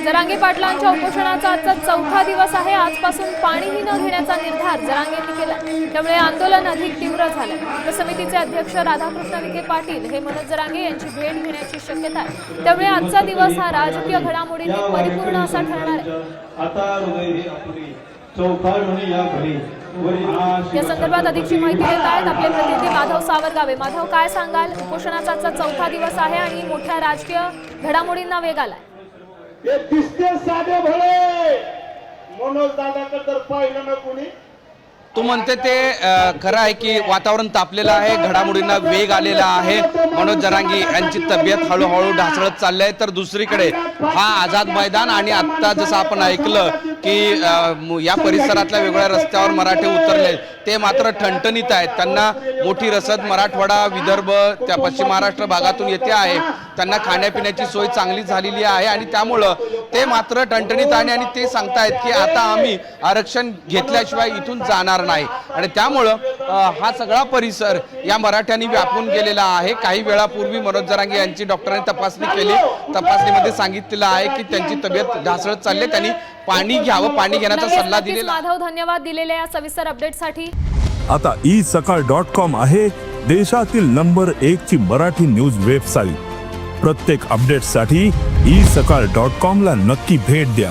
जरांगे पाटलांच्या उपोषणाचा आजचा चौथा दिवस आहे। आजपासून पाणीही न घेण्याचा निर्धार जरांगेंनी केला, त्यामुळे आंदोलन अधिक तीव्र झाले। समितीचे अध्यक्ष राधाकृष्ण विखे पाटील हे मनोज जरांगे यांची भेट घेण्याची शक्यता आहे, त्यामुळे आजचा दिवस हा राजकीय घडामोडींनी परिपूर्ण असा ठरणार आहे। या संदर्भात अधिकची माहिती देत आहेत आपले प्रतिनिधी माधव सावरगावे। माधव, काय सांगाल? उपोषणाचा आजचा चौथा दिवस आहे आणि मोठ्या राजकीय घडामोडींना वेग आलाय। हे दिसते साधे भळे मनोज दादाकडे तर पाहिलं ना कोणी। तू म्हणते ते खरं आहे की वातावरण तापलेलं आहे, घडामोडींना वेग आलेला आहे। मनोज जरांगे यांची तब्येत हळूहळू ढासळत चालली आहे, तर दुसरीकडे हा आझाद मैदान आणि आत्ता जसं आपण ऐकलं की या परिसरातल्या वेगवेगळ्या रस्त्यावर मराठे उतरले ते मात्र ठणठणीत आहेत। त्यांना मोठी रसद मराठवाडा, विदर्भ, त्या पश्चिम महाराष्ट्र भागातून येते आहे। त्यांना खाण्यापिण्याची सोय चांगली झालेली आहे आणि त्यामुळं ते मात्र ठणठणीत आहे आणि ते सांगतायत की आता आम्ही आरक्षण घेतल्याशिवाय इथून जाणार नाही। आणि त्यामुळं हा सगळा परिसर या मराठ्यांनी व्यापून गेलेला आहे। काही वेळापूर्वी मनोज जरांगे यांची डॉक्टरांनी तपासणी केली, तपासणीमध्ये सांगितलेलं आहे की त्यांची तब्येत ढासळत चालली, त्यांनी पाणी घ्यावं, पाणी घेण्याचा सल्ला दिलेला। माधव, धन्यवाद दिलेल्या या सविस्तर अपडेटसाठी। आता isakal.com आहे देशातील नंबर 1 ची मराठी न्यूज वेबसाईट। प्रत्येक अपडेटसाठी isakal.com ला नक्की भेट द्या।